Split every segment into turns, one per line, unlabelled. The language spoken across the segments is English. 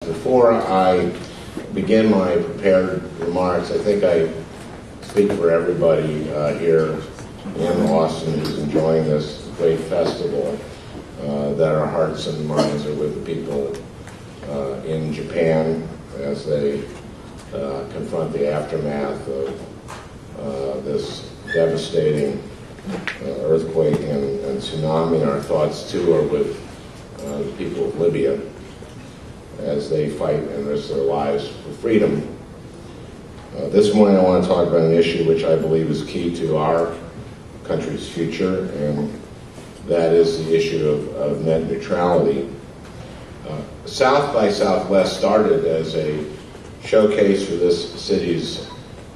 Before I begin my prepared remarks, I think I speak for everybody here in Austin who's enjoying this great festival, that our hearts and minds are with the people in Japan as they confront the aftermath of this devastating earthquake and tsunami. Our thoughts, too, are with the people of Libya as they fight and risk their lives for freedom. This morning I want to talk about an issue which I believe is key to our country's future, and that is the issue of net neutrality. South by Southwest started as a showcase for this city's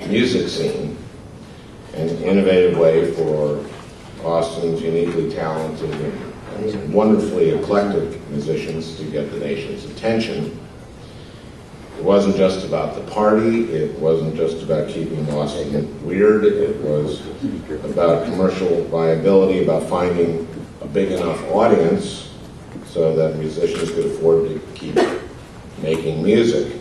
music scene, an innovative way for Austin's uniquely talented and wonderfully eclectic musicians to get the nation's attention. It wasn't just about the party, it wasn't just about keeping Austin weird, it was about commercial viability, about finding a big enough audience so that musicians could afford to keep making music.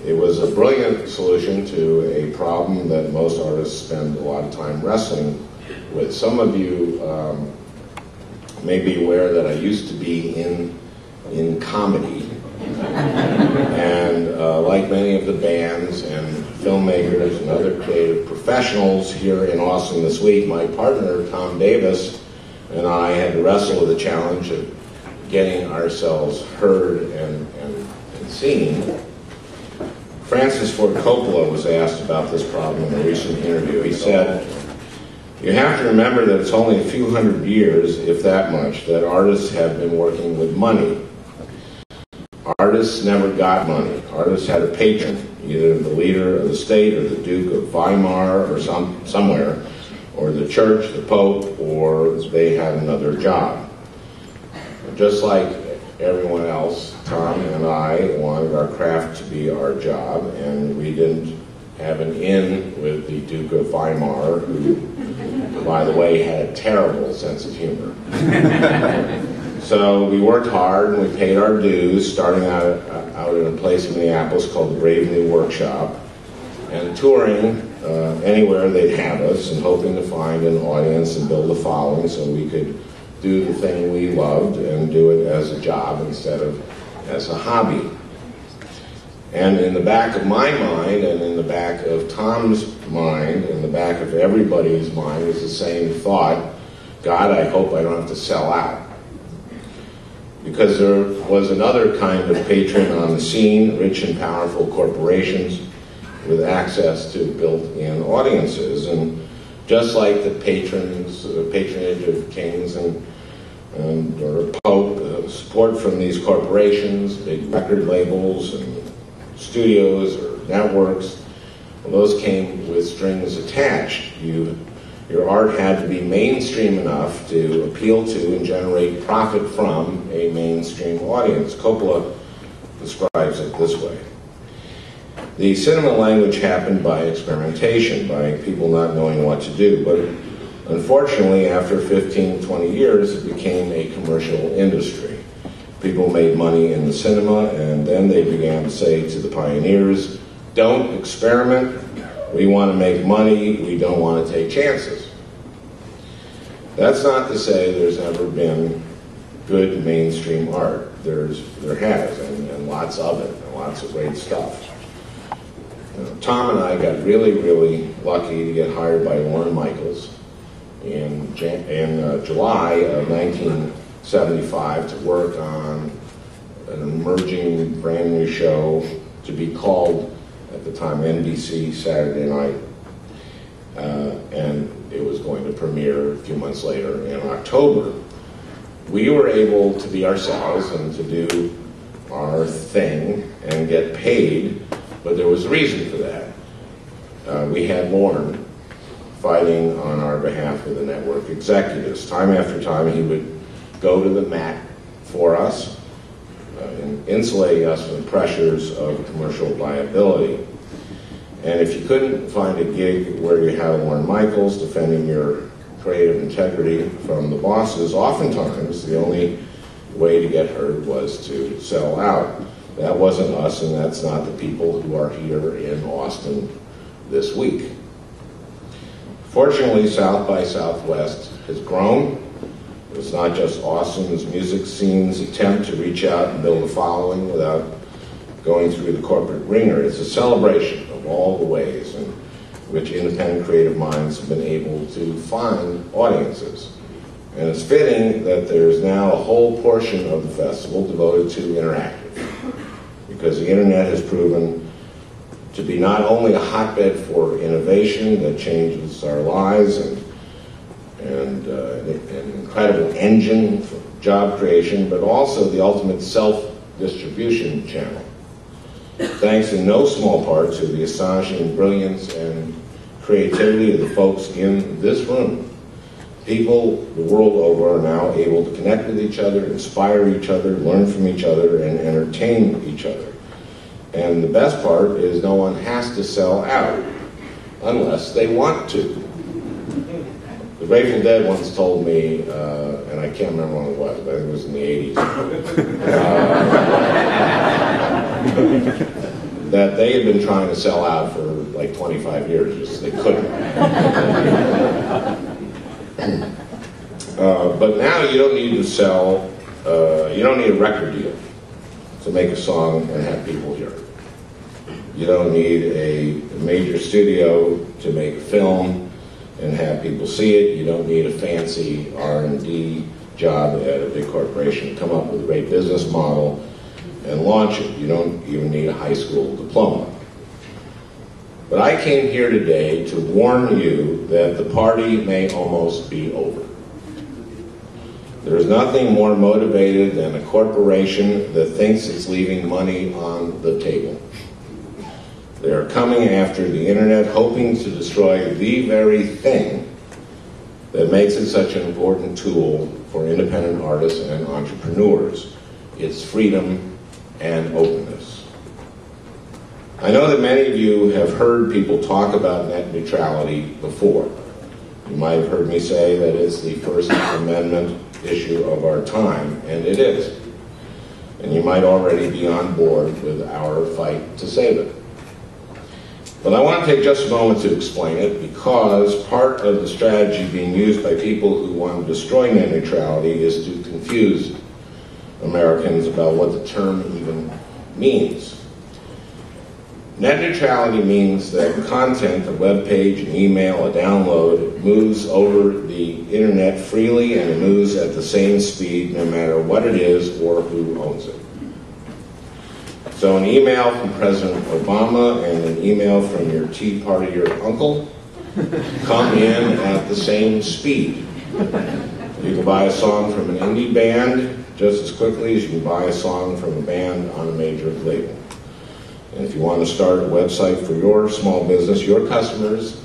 It was a brilliant solution to a problem that most artists spend a lot of time wrestling with. Some of you may be aware that I used to be in comedy. And like many of the bands and filmmakers and other creative professionals here in Austin this week, my partner, Tom Davis, and I had to wrestle with the challenge of getting ourselves heard and seen. Francis Ford Coppola was asked about this problem in a recent interview. He said, "You have to remember that it's only a few hundred years, if that much, that artists have been working with money. Artists never got money. Artists had a patron, either the leader of the state or the Duke of Weimar or somewhere, or the church, the Pope, or they had another job." Just like everyone else, Tom and I wanted our craft to be our job, and we didn't have an in with the Duke of Weimar, who, by the way, had a terrible sense of humor. So we worked hard and we paid our dues, starting out in a place in Minneapolis called the Brave New Workshop, and touring anywhere they'd have us, and hoping to find an audience and build a following so we could do the thing we loved and do it as a job instead of as a hobby. And in the back of my mind, and in the back of Tom's mind, in the back of everybody's mind, was the same thought: God, I hope I don't have to sell out. Because there was another kind of patron on the scene, rich and powerful corporations with access to built-in audiences. And just like the patronage of kings or Pope, support from these corporations, big record labels and studios or networks, well, those came with strings attached. Your art had to be mainstream enough to appeal to and generate profit from a mainstream audience. Coppola describes it this way: the cinema language happened by experimentation, by people not knowing what to do. But unfortunately, after 15, 20 years, it became a commercial industry. People made money in the cinema, and then they began to say to the pioneers, "Don't experiment. We want to make money. We don't want to take chances." That's not to say there's never been good mainstream art. There has, and lots of it, and lots of great stuff. Tom and I got really, really lucky to get hired by Warren Michaels in July of 1975 to work on an emerging brand new show to be called, at the time, NBC Saturday Night, and it was going to premiere a few months later in October. We were able to be ourselves and to do our thing and get paid, but there was a reason for that. We had Warren fighting on our behalf with the network executives. Time after time, he would go to the mat for us, and insulating us from the pressures of commercial viability. And if you couldn't find a gig where you had Warren Michaels defending your creative integrity from the bosses, oftentimes the only way to get heard was to sell out. That wasn't us, and that's not the people who are here in Austin this week. Fortunately, South by Southwest has grown. It's not just Austin's music scene's attempt to reach out and build a following without going through the corporate ringer. It's a celebration of all the ways in which independent creative minds have been able to find audiences. And it's fitting that there's now a whole portion of the festival devoted to interactive, because the internet has proven to be not only a hotbed for innovation that changes our lives and an incredible engine for job creation, but also the ultimate self-distribution channel. Thanks in no small part to the astonishing brilliance and creativity of the folks in this room. People the world over are now able to connect with each other, inspire each other, learn from each other, and entertain each other. And the best part is no one has to sell out unless they want to. The Grateful Dead once told me, and I can't remember when it was, but I think it was in the 80s, that they had been trying to sell out for like 25 years, just they couldn't. But now you don't need to sell, you don't need a record deal to make a song and have people hear it. You don't need a major studio to make a film and have people see it. You don't need a fancy R&D job at a big corporation to come up with a great business model and launch it. You don't even need a high school diploma. But I came here today to warn you that the party may almost be over. There is nothing more motivated than a corporation that thinks it's leaving money on the table. They are coming after the internet, hoping to destroy the very thing that makes it such an important tool for independent artists and entrepreneurs, its freedom and openness. I know that many of you have heard people talk about net neutrality before. You might have heard me say that it's the First Amendment issue of our time, and it is. And you might already be on board with our fight to save it. But I want to take just a moment to explain it, because part of the strategy being used by people who want to destroy net neutrality is to confuse Americans about what the term even means. Net neutrality means that content, a web page, an email, a download, moves over the internet freely, and it moves at the same speed no matter what it is or who owns it. So an email from President Obama and an email from your Tea Partier uncle come in at the same speed. You can buy a song from an indie band just as quickly as you can buy a song from a band on a major label. And if you want to start a website for your small business, your customers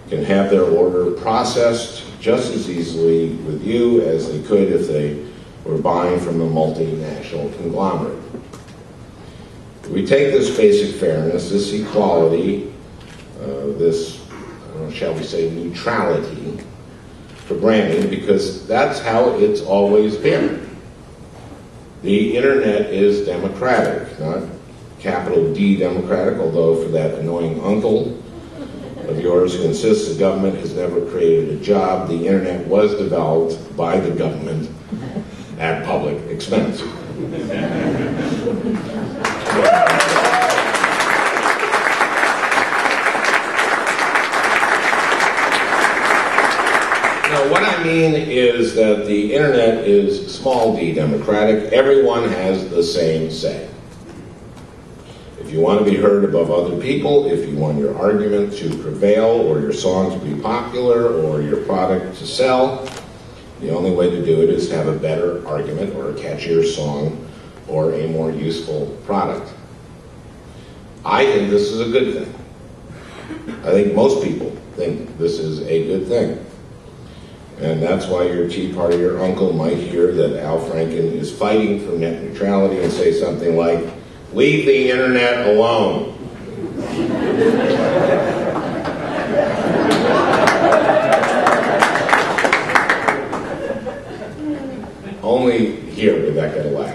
can have their order processed just as easily with you as they could if they were buying from a multinational conglomerate. We take this basic fairness, this equality, this, shall we say, neutrality for granted, because that's how it's always been. The internet is democratic, not capital D democratic, although for that annoying uncle of yours who insists the government has never created a job, the internet was developed by the government at public expense. Now, what I mean is that the internet is small d democratic. Everyone has the same say. If you want to be heard above other people, if you want your argument to prevail, or your song to be popular, or your product to sell, the only way to do it is have a better argument, or a catchier song, or a more useful product. I think this is a good thing. I think most people think this is a good thing. And that's why your Tea Party, your uncle, might hear that Al Franken is fighting for net neutrality and say something like, "Leave the internet alone." Only here did that get a laugh.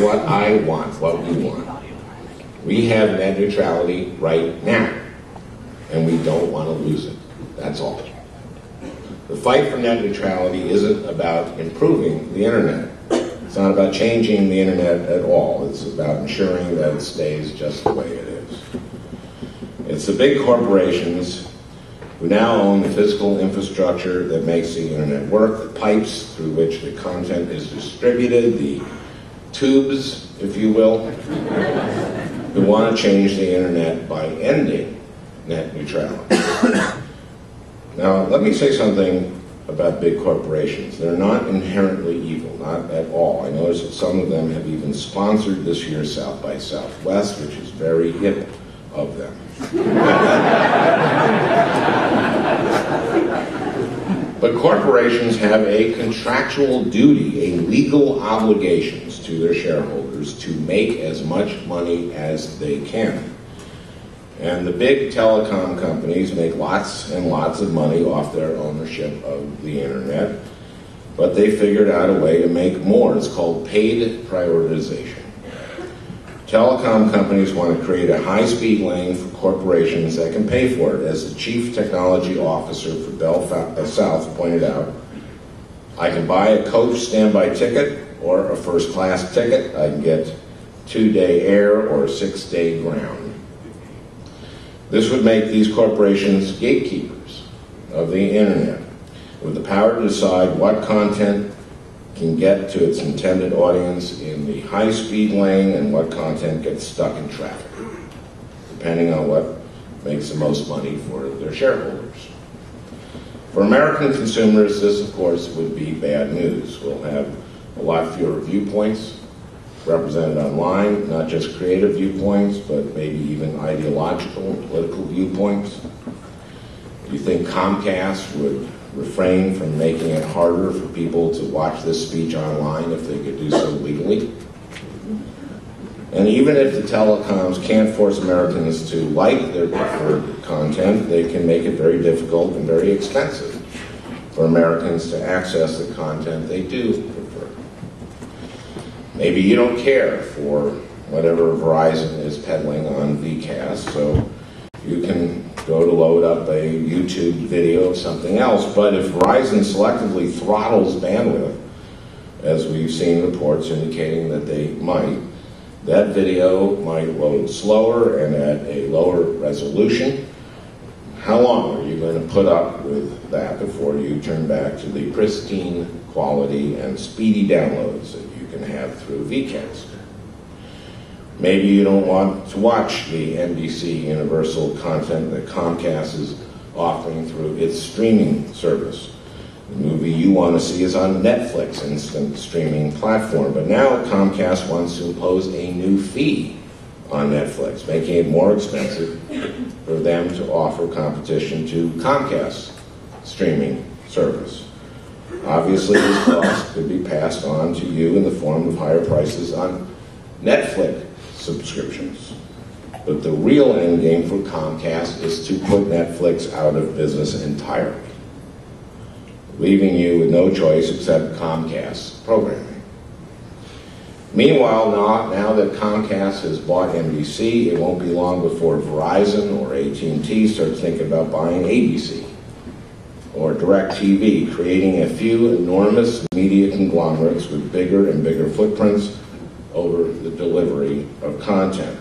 what I want, what we want. We have net neutrality right now, and we don't want to lose it. That's all. The fight for net neutrality isn't about improving the internet. It's not about changing the internet at all. It's about ensuring that it stays just the way it is. It's the big corporations who now own the physical infrastructure that makes the internet work, the pipes through which the content is distributed, the tubes, if you will, who want to change the internet by ending net neutrality. Now, let me say something about big corporations. They're not inherently evil, not at all. I notice that some of them have even sponsored this year's South by Southwest, which is very hip of them. But corporations have a contractual duty, a legal obligations to their shareholders to make as much money as they can. And the big telecom companies make lots and lots of money off their ownership of the internet, but they figured out a way to make more. It's called paid prioritization. Telecom companies want to create a high-speed lane for corporations that can pay for it. As the chief technology officer for Bell South pointed out, I can buy a coach standby ticket or a first-class ticket. I can get 2-day air or 6-day ground. This would make these corporations gatekeepers of the internet, with the power to decide what content can get to its intended audience in the high-speed lane and what content gets stuck in traffic, depending on what makes the most money for their shareholders. For American consumers, this, of course, would be bad news. We'll have a lot fewer viewpoints represented online, not just creative viewpoints, but maybe even ideological and political viewpoints. Do you think Comcast would refrain from making it harder for people to watch this speech online if they could do so legally? And even if the telecoms can't force Americans to like their preferred content, they can make it very difficult and very expensive for Americans to access the content they do prefer. Maybe you don't care for whatever Verizon is peddling on VCast, so you can go to load up a YouTube video of something else. But if Verizon selectively throttles bandwidth, as we've seen reports indicating that they might, that video might load slower and at a lower resolution. How long are you going to put up with that before you turn back to the pristine quality and speedy downloads that you can have through VCast? Maybe you don't want to watch the NBC Universal content that Comcast is offering through its streaming service. The movie you want to see is on Netflix, instant streaming platform. But now Comcast wants to impose a new fee on Netflix, making it more expensive for them to offer competition to Comcast's streaming service. Obviously, this cost could be passed on to you in the form of higher prices on Netflix subscriptions. But the real end game for Comcast is to put Netflix out of business entirely, leaving you with no choice except Comcast programming. Meanwhile, now that Comcast has bought NBC, it won't be long before Verizon or AT&T starts thinking about buying ABC or DirecTV, creating a few enormous media conglomerates with bigger and bigger footprints over the delivery of content.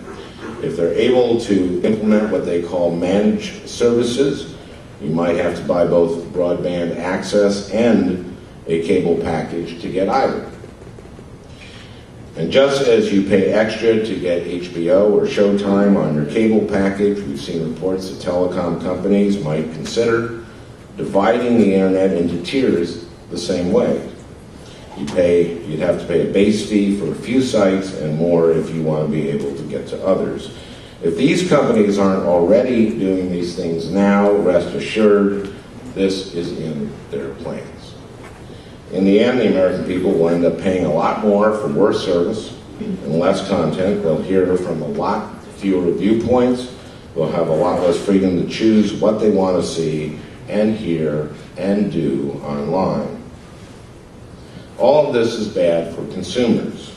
If they're able to implement what they call managed services, you might have to buy both broadband access and a cable package to get either. And just as you pay extra to get HBO or Showtime on your cable package, we've seen reports that telecom companies might consider dividing the internet into tiers the same way. You'd have to pay a base fee for a few sites and more if you want to be able to get to others. If these companies aren't already doing these things now, rest assured, this is in their plans. In the end, the American people will end up paying a lot more for worse service and less content. They'll hear from a lot fewer viewpoints. They'll have a lot less freedom to choose what they want to see and hear and do online. All of this is bad for consumers.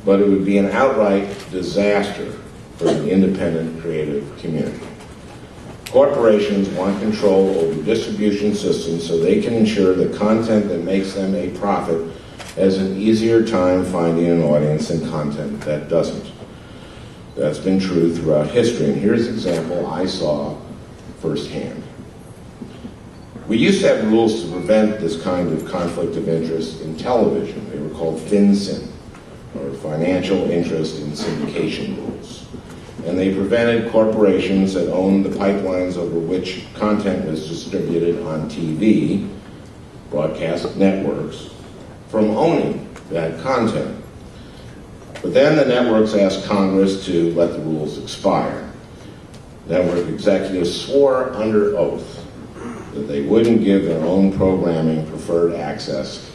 but it would be an outright disaster for the independent creative community. Corporations want control over distribution systems so they can ensure that content that makes them a profit has an easier time finding an audience than content that doesn't. That's been true throughout history, and here's an example I saw firsthand. We used to have rules to prevent this kind of conflict of interest in television. They were called FinCin, or Financial Interest in Syndication rules. And they prevented corporations that owned the pipelines over which content was distributed on TV, broadcast networks, from owning that content. But then the networks asked Congress to let the rules expire. Network executives swore under oath that they wouldn't give their own programming preferred access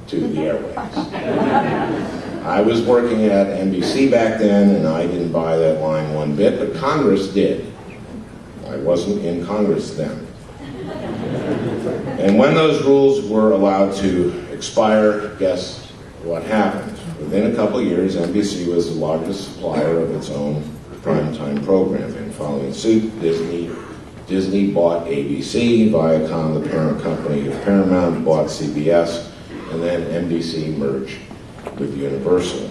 to the airwaves. I was working at NBC back then, and I didn't buy that line one bit, but Congress did. I wasn't in Congress then. And when those rules were allowed to expire, guess what happened? Within a couple of years, NBC was the largest supplier of its own primetime programming. Following suit, Disney bought ABC, Viacom, the parent company of Paramount, bought CBS, and then NBC merged with Universal.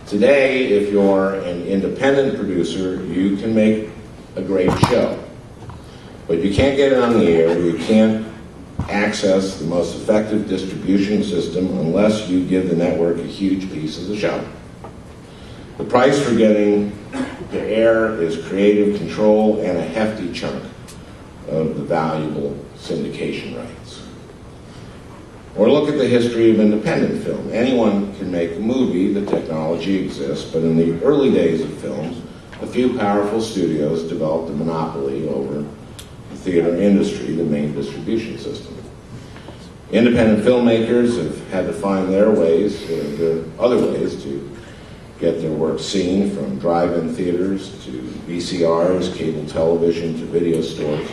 Today, if you're an independent producer, you can make a great show, but you can't get it on the air, you can't access the most effective distribution system unless you give the network a huge piece of the show. The price for getting to air is creative control and a hefty chunk of the valuable syndication rights. Or look at the history of independent film. Anyone can make a movie, the technology exists, but in the early days of films, a few powerful studios developed a monopoly over the theater industry, the main distribution system. Independent filmmakers have had to find their ways, their other ways to get their work seen, from drive-in theaters to VCRs, cable television to video stores.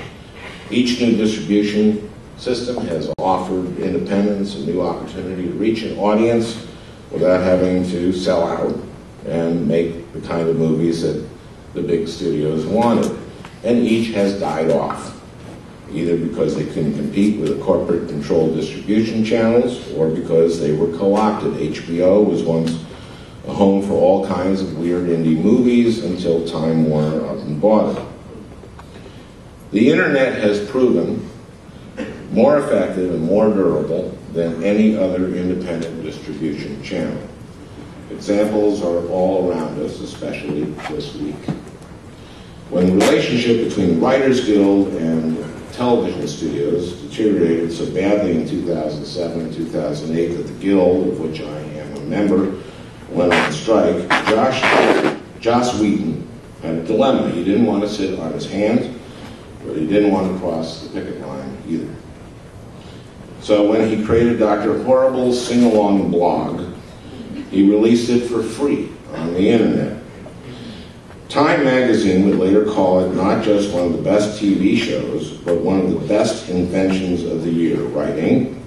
Each new distribution system has offered independents a new opportunity to reach an audience without having to sell out and make the kind of movies that the big studios wanted. And each has died off, either because they couldn't compete with the corporate controlled distribution channels or because they were co-opted. HBO was once a home for all kinds of weird indie movies until Time Warner up and bought it. The internet has proven more effective and more durable than any other independent distribution channel. Examples are all around us, especially this week. When the relationship between the Writers Guild and television studios deteriorated so badly in 2007 and 2008 that the Guild, of which I am a member, went on strike, Joss Whedon had a dilemma. He didn't want to sit on his hands, but he didn't want to cross the picket line either. So when he created Dr. Horrible's sing-along blog, he released it for free on the internet. Time magazine would later call it not just one of the best TV shows, but one of the best inventions of the year, writing,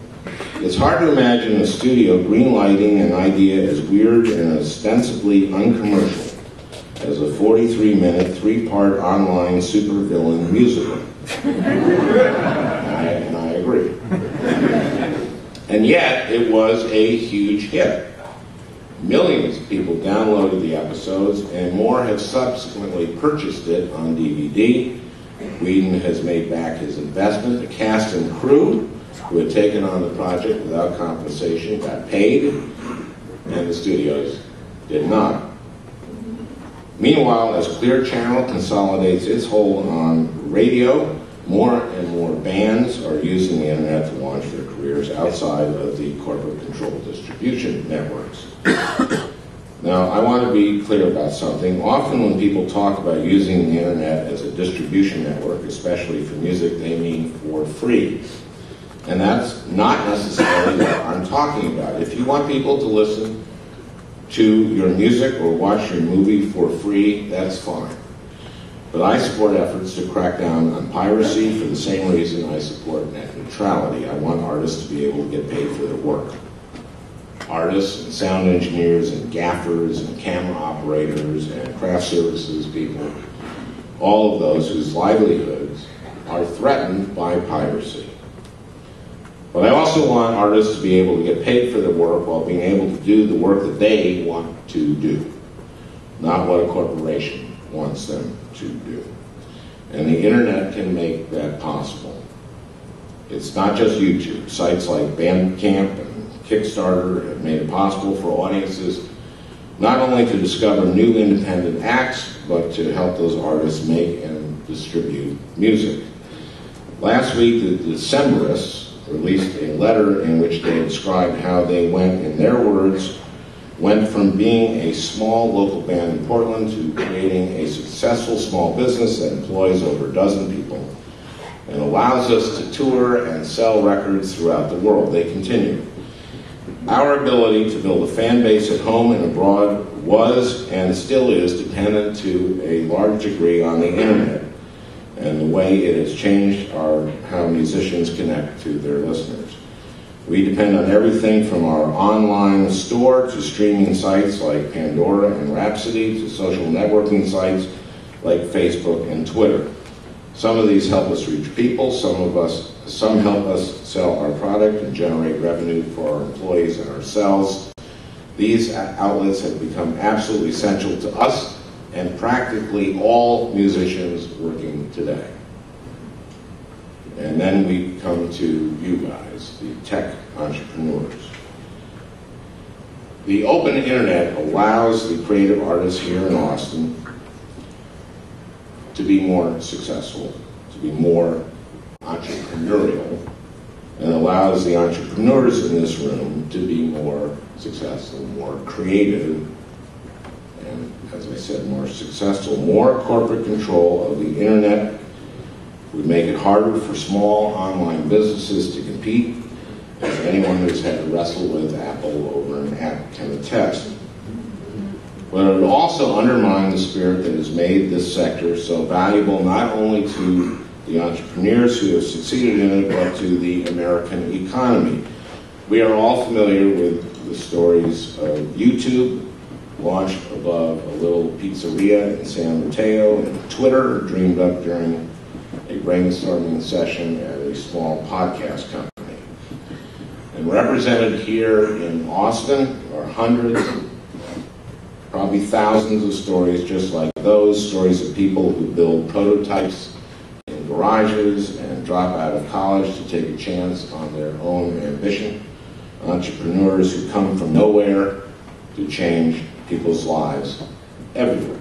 "It's hard to imagine a studio greenlighting an idea as weird and ostensibly uncommercial as a 43-minute, 3-part online supervillain musical." And I agree. And yet, it was a huge hit. Millions of people downloaded the episodes, and more have subsequently purchased it on DVD. Whedon has made back his investment. The cast and crew who had taken on the project without compensation got paid, and the studios did not. Meanwhile, as Clear Channel consolidates its hold on radio, more and more bands are using the internet to launch their careers outside of the corporate-controlled distribution networks. Now, I want to be clear about something. Often when people talk about using the internet as a distribution network, especially for music, they mean for free. And that's not necessarily what I'm talking about. If you want people to listen to your music or watch your movie for free, that's fine. But I support efforts to crack down on piracy for the same reason I support net neutrality. I want artists to be able to get paid for their work. artists and sound engineers and gaffers and camera operators and craft services people, all of those whose livelihoods are threatened by piracy. But I also want artists to be able to get paid for their work while being able to do the work that they want to do, not what a corporation wants them to do. And the internet can make that possible. It's not just YouTube. Sites like Bandcamp and Kickstarter have made it possible for audiences not only to discover new independent acts, but to help those artists make and distribute music. Last week, the Decemberists released a letter in which they described how they went, in their words, went from being a small local band in Portland to creating a successful small business that employs over a dozen people and allows us to tour and sell records throughout the world. They continue. Our ability to build a fan base at home and abroad was and still is dependent to a large degree on the internet and the way it has changed how musicians connect to their listeners. We depend on everything from our online store to streaming sites like Pandora and Rhapsody to social networking sites like Facebook and Twitter. Some of these help us reach people, some help us sell our product and generate revenue for our employees and ourselves. These outlets have become absolutely essential to us and practically all musicians working today. And then we come to you guys, the tech entrepreneurs. The open internet allows the creative artists here in Austin to be more successful, to be more entrepreneurial, and allows the entrepreneurs in this room to be more successful, more creative, and, as I said, more successful. More corporate control of the internet would make it harder for small online businesses to compete, as anyone who's had to wrestle with Apple over an app can attest. But it would also undermine the spirit that has made this sector so valuable not only to the entrepreneurs who have succeeded in it, but to the American economy. We are all familiar with the stories of YouTube, launched above a little pizzeria in San Mateo, and Twitter, dreamed up during a brainstorming session at a small podcast company. And represented here in Austin are hundreds, probably thousands of stories just like those, stories of people who build prototypes in garages and drop out of college to take a chance on their own ambition, entrepreneurs who come from nowhere to change people's lives everywhere.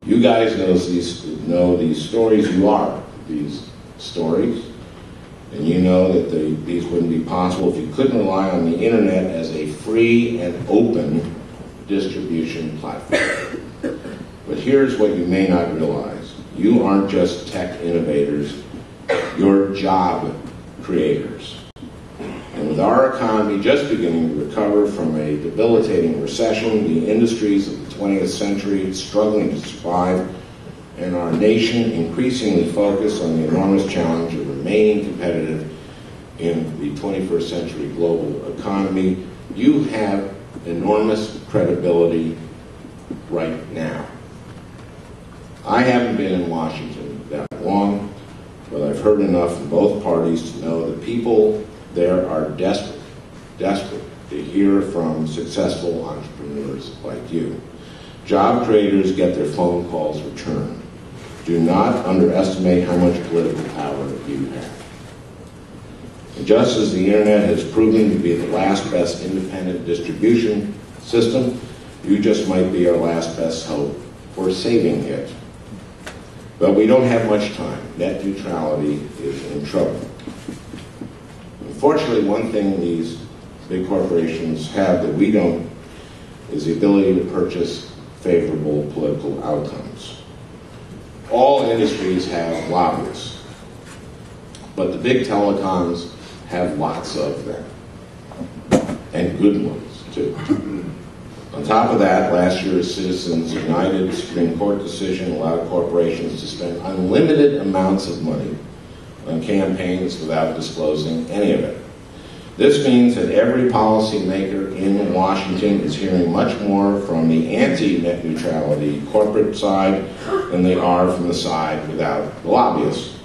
You guys know these stories. You are these stories. And you know that these wouldn't be possible if you couldn't rely on the internet as a free and open distribution platform. But here's what you may not realize. You aren't just tech innovators, you're job creators. And with our economy just beginning to recover from a debilitating recession, the industries of the 20th century struggling to survive, and our nation increasingly focused on the enormous challenge of remaining competitive in the 21st century global economy, you have enormous credibility right now. I haven't been in Washington that long, but I've heard enough from both parties to know that people there are desperate to hear from successful entrepreneurs like you. Job creators get their phone calls returned. Do not underestimate how much political power you have. And just as the internet has proven to be the last best independent distribution system, you just might be our last best hope for saving it. But we don't have much time. Net neutrality is in trouble. Unfortunately, one thing these big corporations have that we don't is the ability to purchase favorable political outcomes. All industries have lobbyists, but the big telecoms have lots of them, and good ones, too. On top of that, last year's Citizens United Supreme Court decision allowed corporations to spend unlimited amounts of money on campaigns without disclosing any of it. This means that every policymaker in Washington is hearing much more from the anti-net neutrality corporate side than they are from the side without the lobbyists.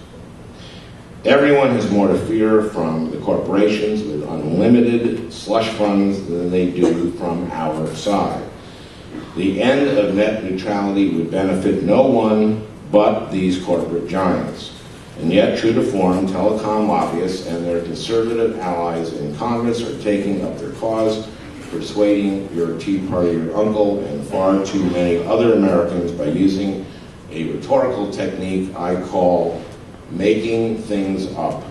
Everyone has more to fear from the corporations with unlimited slush funds than they do from our side. The end of net neutrality would benefit no one but these corporate giants. And yet, true to form, telecom lobbyists and their conservative allies in Congress are taking up their cause, persuading your Tea Partier uncle and far too many other Americans by using a rhetorical technique I call making things up.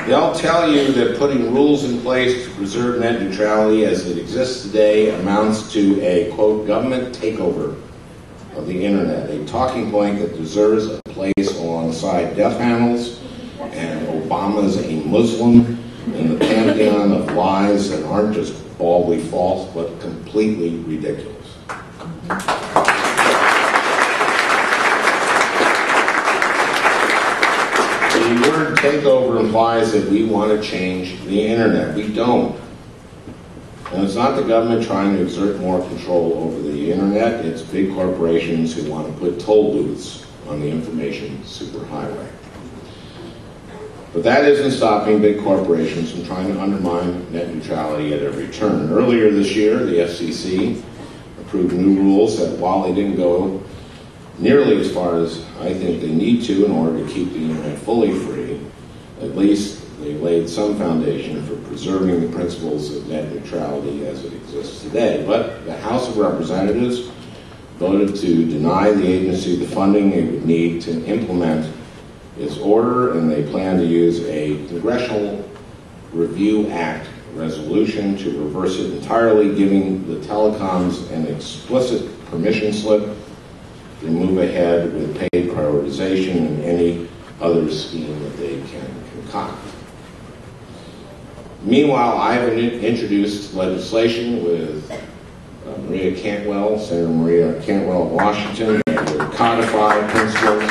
They'll tell you that putting rules in place to preserve net neutrality as it exists today amounts to a, quote, government takeover of the internet, a talking point that deserves a place alongside death panels and Obama's a Muslim in the pantheon of lies that aren't just baldly false, but completely ridiculous. The word takeover implies that we want to change the internet. We don't. And it's not the government trying to exert more control over the internet, it's big corporations who want to put toll booths on the information superhighway. But that isn't stopping big corporations from trying to undermine net neutrality at every turn. Earlier this year, the FCC approved new rules that, while they didn't go nearly as far as I think they need to in order to keep the internet fully free, at least they laid some foundation for preserving the principles of net neutrality as it exists today. But the House of Representatives voted to deny the agency the funding it would need to implement its order, and they plan to use a Congressional Review Act resolution to reverse it entirely, giving the telecoms an explicit permission slip to move ahead with paid prioritization and any other scheme that they can concoct. Meanwhile, I've introduced legislation with Maria Cantwell, Senator Maria Cantwell of Washington, that would codify principles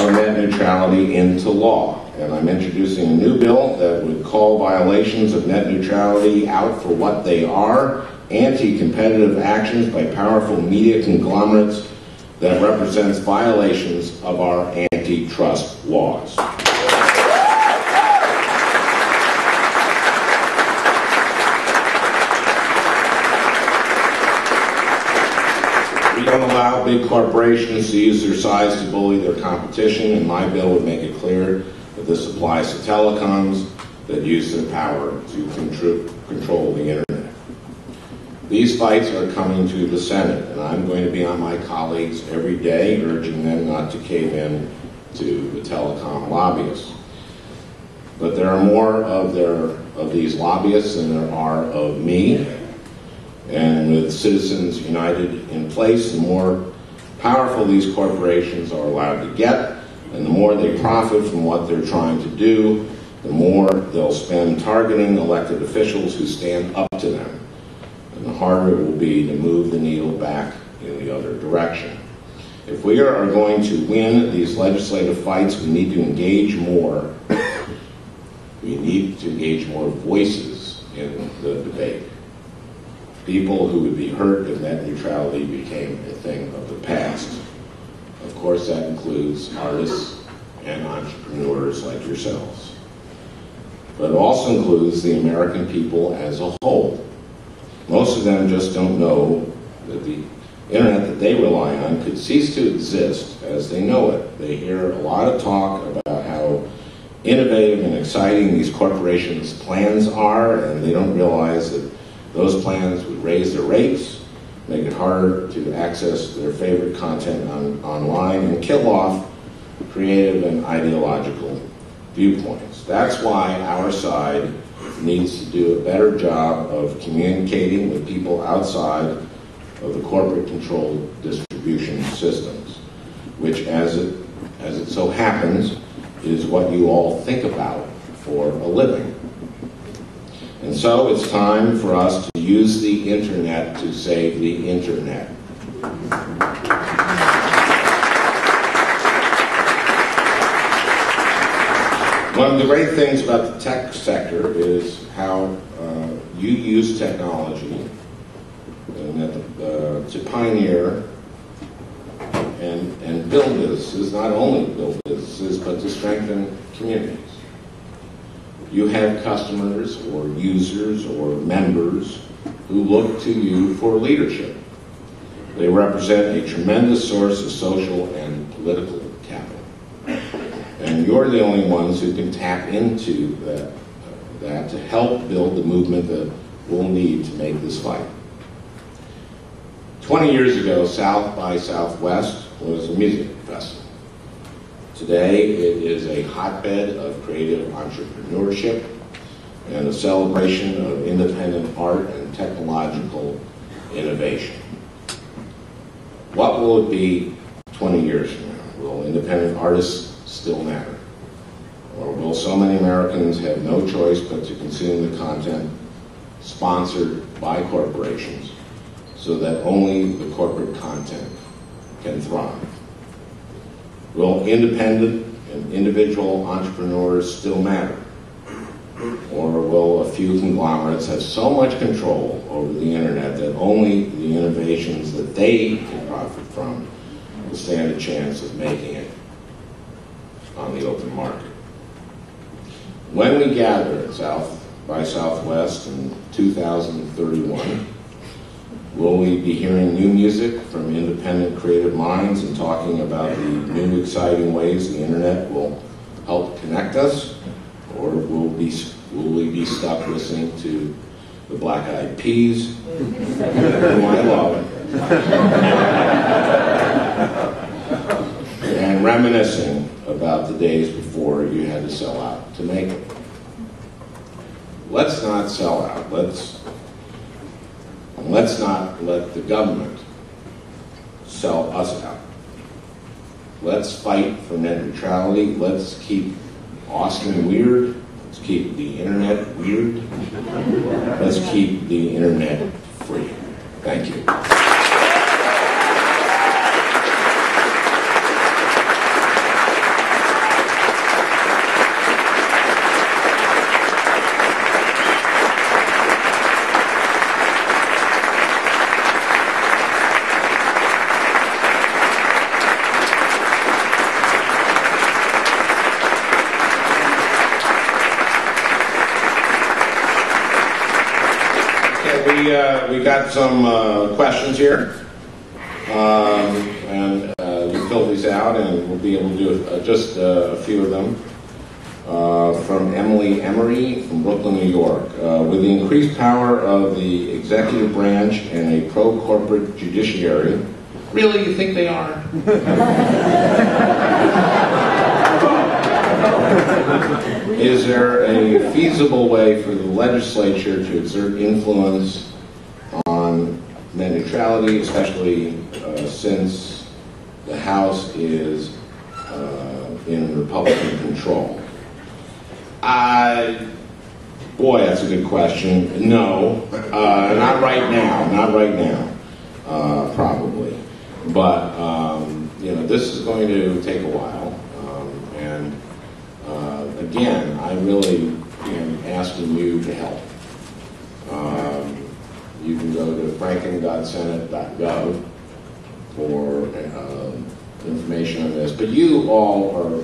of net neutrality into law. And I'm introducing a new bill that would call violations of net neutrality out for what they are: anti-competitive actions by powerful media conglomerates that represents violations of our antitrust laws. We don't allow big corporations to use their size to bully their competition, and my bill would make it clear that this applies to telecoms that use their power to control the internet. These fights are coming to the Senate, and I'm going to be on my colleagues every day, urging them not to cave in to the telecom lobbyists. But there are more of these lobbyists than there are of me. And with Citizens United in place, the more powerful these corporations are allowed to get, and the more they profit from what they're trying to do, the more they'll spend targeting elected officials who stand up to them. And the harder it will be to move the needle back in the other direction. If we are going to win these legislative fights, we need to engage more. We need to engage more voices in the debate. People who would be hurt if net neutrality became a thing of the past. Of course, that includes artists and entrepreneurs like yourselves. But it also includes the American people as a whole. Most of them just don't know that the internet that they rely on could cease to exist as they know it. They hear a lot of talk about how innovative and exciting these corporations' plans are, and they don't realize that those plans would raise their rates, make it harder to access their favorite content online, and kill off creative and ideological viewpoints. That's why our side needs to do a better job of communicating with people outside of the corporate-controlled distribution systems, which, as it so happens, is what you all think about for a living. And so it's time for us to use the internet to save the internet. One of the great things about the tech sector is how you use technology to pioneer and build businesses, not only build businesses, but to strengthen communities. You have customers or users or members who look to you for leadership. They represent a tremendous source of social and political capital. And you're the only ones who can tap into that to help build the movement that we'll need to make this fight. 20 years ago, South by Southwest was a music festival. Today, it is a hotbed of creative entrepreneurship and a celebration of independent art and technological innovation. What will it be 20 years from now? Will independent artists still matter? Or will so many Americans have no choice but to consume the content sponsored by corporations so that only the corporate content can thrive? Will independent and individual entrepreneurs still matter? Or will a few conglomerates have so much control over the internet that only the innovations that they can profit from will stand a chance of making it on the open market? When we gather at South by Southwest in 2031, will we be hearing new music from independent creative minds and talking about the new exciting ways the internet will help connect us? Or will we be stuck listening to the Black Eyed Peas, whom I love, and reminiscing about the days before you had to sell out to make it? Let's not sell out. Let's not let the government sell us out. Let's fight for net neutrality. Let's keep Austin weird. Let's keep the internet weird. Let's keep the internet free. Thank you. We got some questions here, and you fill these out, and we'll be able to do just a few of them. From Emily Emery from Brooklyn, New York. With the increased power of the executive branch and a pro-corporate judiciary, really, you think they are? Is there a feasible way for the legislature to exert influence on net neutrality, especially since the House is in Republican control? Boy, that's a good question. No, not right now. Not right now, probably. But this is going to take a while. And again, I really am asking you to help. You can go to franken.senate.gov for information on this. But you all are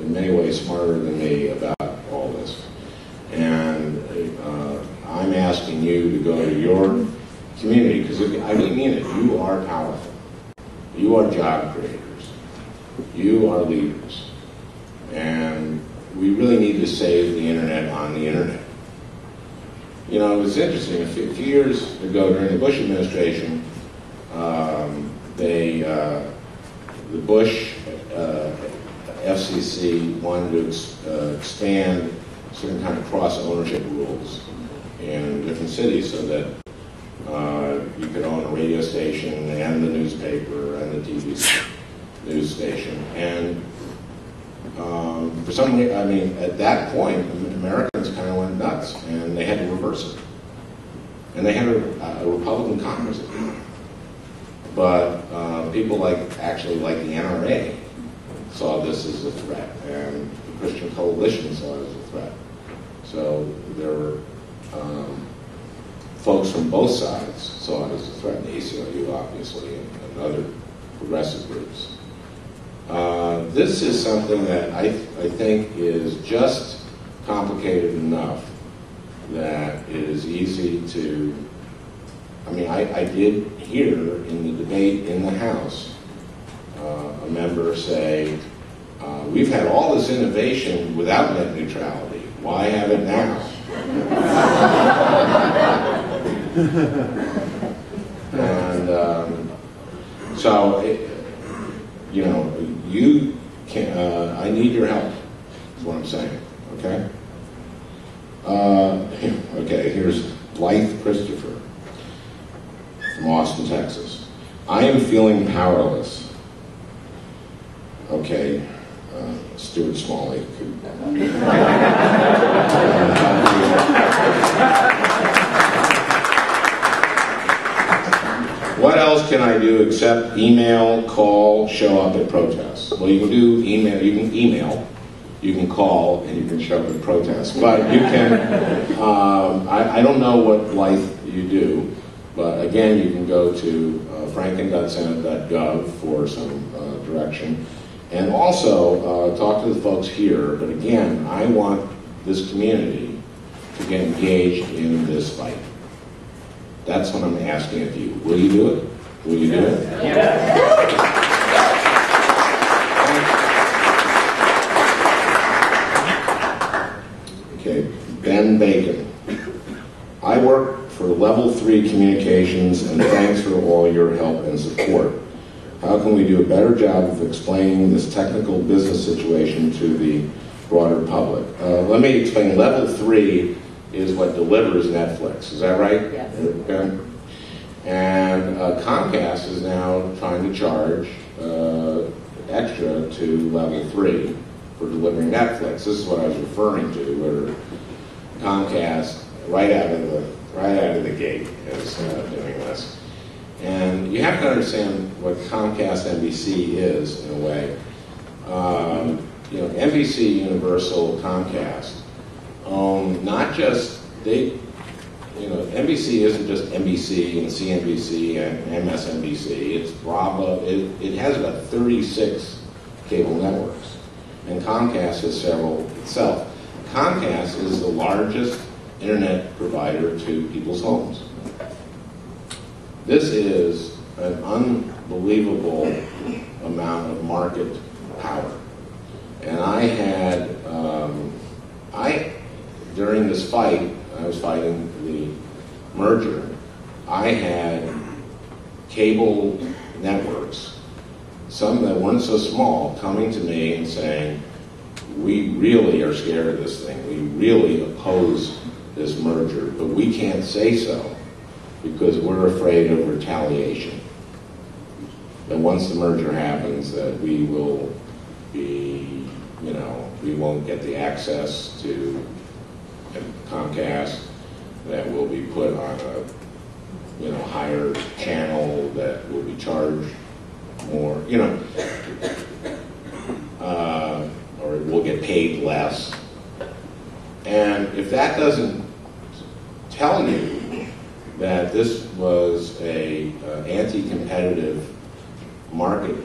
in many ways smarter than me about all this. And I'm asking you to go to your community, because I mean it, you are powerful. You are job creators. You are leaders. And we really need to save the internet on the internet. It was interesting. A few years ago during the Bush administration, the Bush FCC wanted to expand certain kind of cross-ownership rules in different cities so that you could own a radio station and the newspaper and the TV news station. And for some reason, at that point, Americans kind of went nuts, and they had to reverse it. And they had a Republican Congress at the time. but people actually like the NRA saw this as a threat, and the Christian Coalition saw it as a threat. So there were folks from both sides saw it as a threat, the ACLU obviously, and other progressive groups. This is something that I think is just complicated enough that it is easy to, I did hear in the debate in the House a member say, we've had all this innovation without net neutrality. Why have it now? And so, you can. I need your help. Is what I'm saying. Okay. Okay. Here's Blythe Christopher from Austin, Texas. I am feeling powerless. Okay. Stuart Smalley could. What else can I do except email, call, show up at protests? Well, you can do email, you can call, and you can show up at protests. But you can, I don't know what Blythe you do, but again, you can go to franken.senate.gov for some direction. And also, talk to the folks here, but again, I want this community to get engaged in this fight. That's what I'm asking of you. Will you do it? Will you do it?
Yes.
Okay, Ben Bacon. I work for Level 3 Communications, and thanks for all your help and support. How can we do a better job of explaining this technical business situation to the broader public? Let me explain. Level 3 is what delivers Netflix. Is that right?
Yes.
Okay. And Comcast is now trying to charge extra to Level 3 for delivering Netflix. This is what I was referring to, where Comcast, right out of the gate, is doing this. And you have to understand what Comcast NBC is, in a way. NBC, Universal, Comcast own not just, NBC isn't just NBC and CNBC and MSNBC. It's Bravo. It has about 36 cable networks. And Comcast has several itself. Comcast is the largest internet provider to people's homes. This is an unbelievable amount of market power. And during this fight, I was fighting the merger, I had cable networks, some that weren't so small, coming to me and saying, we really are scared of this thing. We really oppose this merger, but we can't say so because we're afraid of retaliation. That once the merger happens, that we will be, we won't get the access to Comcast, that will be put on a, higher channel, that will be charged more, or we'll get paid less. And if that doesn't tell you that this was a anti-competitive market,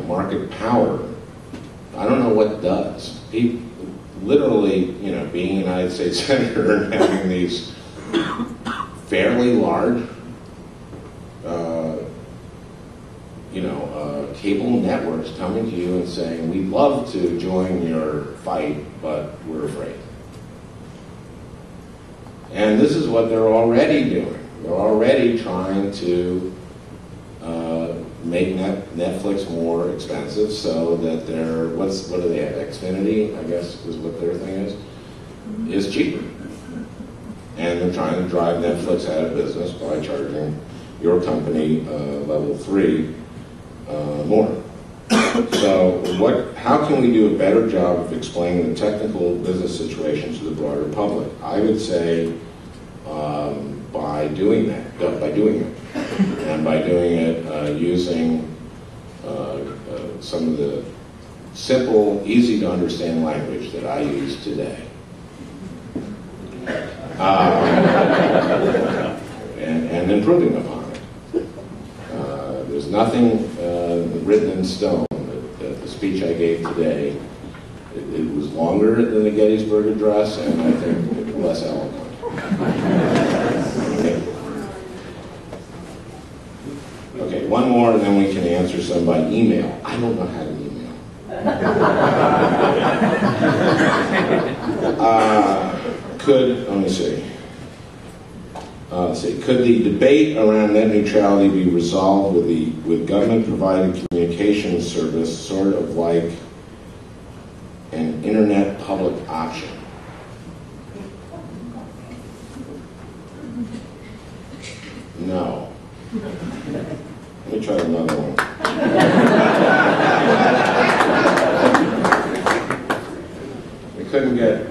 market power, I don't know what does. People, literally, being a United States Senator and having these fairly large, cable networks coming to you and saying, we'd love to join your fight, but we're afraid. And this is what they're already doing. They're already trying to make Netflix more expensive so that what do they have? Xfinity, I guess, is what their thing is cheaper. And they're trying to drive Netflix out of business by charging your company, Level 3, more. So how can we do a better job of explaining the technical business situation to the broader public? I would say by doing it. And by doing it using some of the simple, easy to understand language that I use today. And improving upon it. There's nothing written in stone. The speech I gave today, it was longer than the Gettysburg Address, and I think less eloquent. Okay, one more, and then we can answer some by email. I don't know how to email. Let me see. Could the debate around net neutrality be resolved with government providing communications service, sort of like an internet public option? No. Let me try another one. We couldn't get.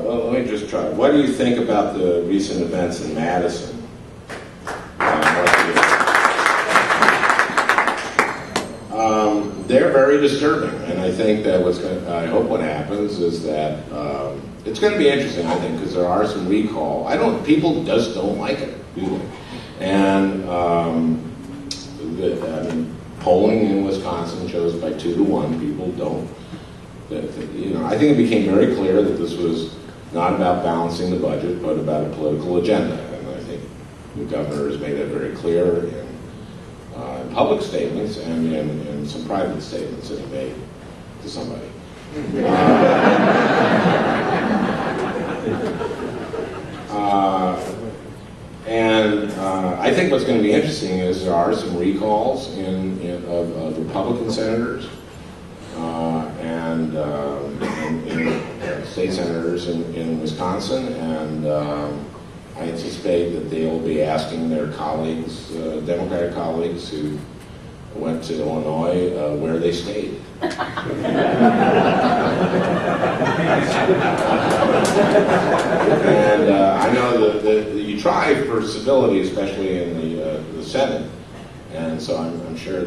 Well, let me just try. What do you think about the recent events in Madison? They're very disturbing, and I think that I hope what happens is that it's going to be interesting. I think because there are some recall. People just don't like it, do they? And polling in Wisconsin shows by 2-1 people don't. I think it became very clear that this was not about balancing the budget, but about a political agenda. And I think the governor has made that very clear in public statements and in some private statements that he made to somebody. I think what's going to be interesting is there are some recalls of Republican senators and state senators in Wisconsin, and I anticipate that they will be asking their colleagues, Democratic colleagues who went to Illinois, where they stayed. And I know that you try for civility, especially in the Senate, and so I'm sure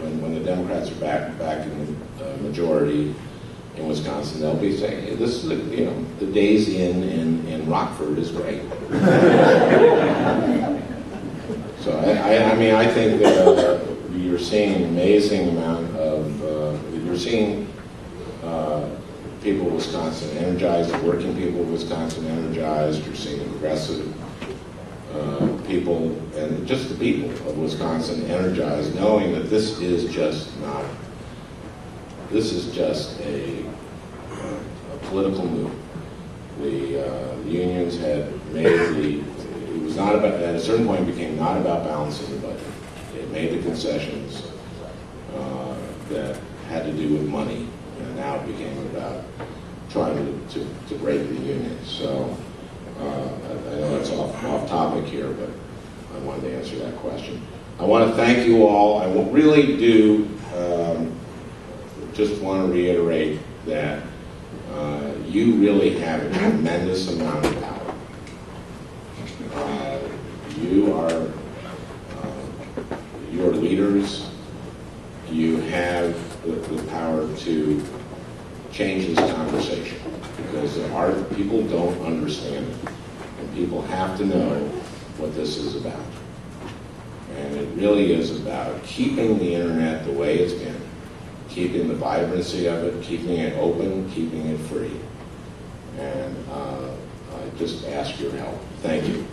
when the Democrats are back in the majority in Wisconsin, they'll be saying, hey, this is the Days in Rockford is great. So I think that you're seeing an amazing amount of you're seeing people of Wisconsin energized, working people of Wisconsin energized. You're seeing the progressive people and just the people of Wisconsin energized, knowing that this is just a political move. The unions had made it was not about, at a certain point it became not about balancing the budget. They made the concessions that had to do with money, and now it became about trying to break the unions. So I know that's off topic here, but I wanted to answer that question. I want to thank you all. I really do just want to reiterate that you really have a tremendous amount of power. You are leaders. You have the power to change this conversation, because people don't understand it, and people have to know what this is about. And it really is about keeping the internet the way it's been, keeping the vibrancy of it, keeping it open, keeping it free. And I just ask your help. Thank you.